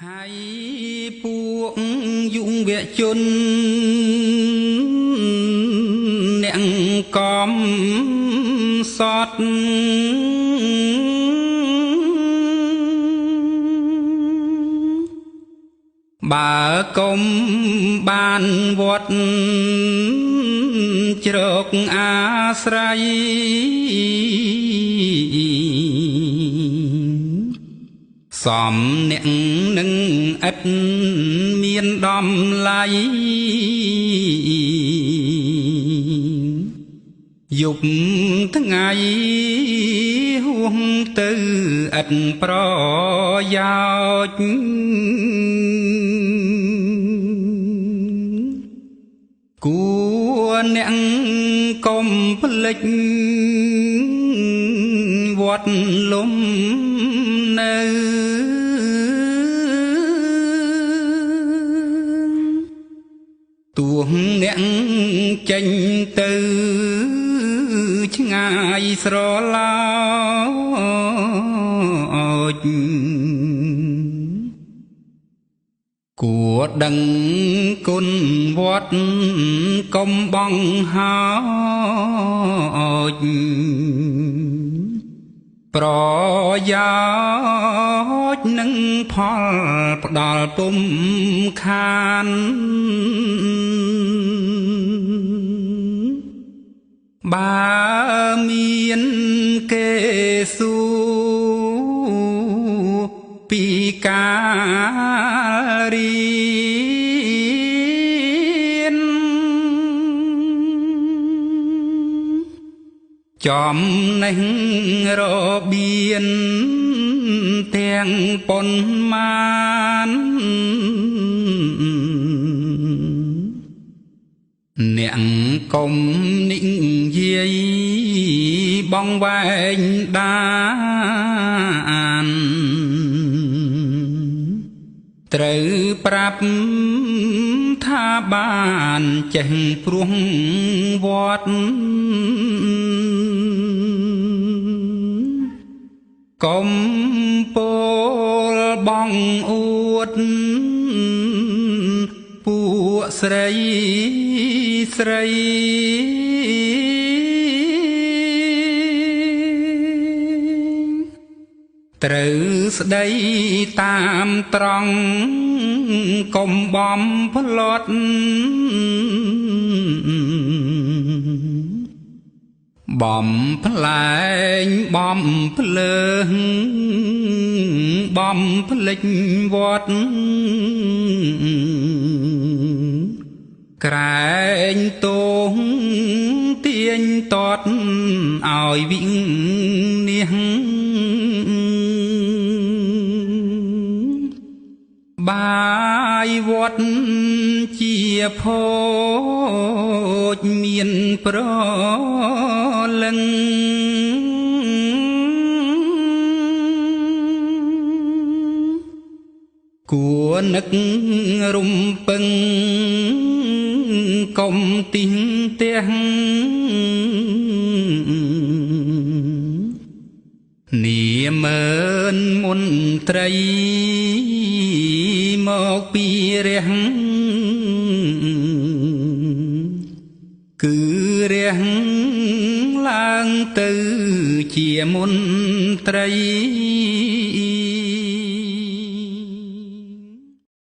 ហើយពួកយុវជនអ្នកកំសត់បើកុំបានវត្តជ្រកអាស្រ័យសំអ្នកនឹងឥតមានដំឡៃយប់ថ្ងៃហួងទៅឥតប្រយោជន៍គួរអ្នកកុំភ្លេចវត្តលំនៅទួងអ្នកចេញទៅឆ្ងាយស្រឡោចគួរដឹងគុណវត្តកុំបងហោចប្រយោជន៍នឹងផលផ្ដល់ពុំខានបើមានគេសួរពីការរៀនចំណេះរបៀនទាំងប៉ុន្មានអ្នកកុំនិយាយបងវែងដានត្រូវប្រាប់ថាបានចេះព្រោះវត្តកុំពលបងអួតពួកស្រីស្រីត្រូវស្ដីតាមត្រង់កុំបំផ្លត់បំផ្លែងបំភ្លើងបំភ្លេចវត្តក្រែងទងទាញតតឲ្យវិញនេះបាយវត្តជាភោជមានប្រលឹងគួរនឹករំពឹងកុំទីងទាំងនាមើនមន្ត្រីមកពីរះគឺរះឡើងទៅជាមន្ត្រី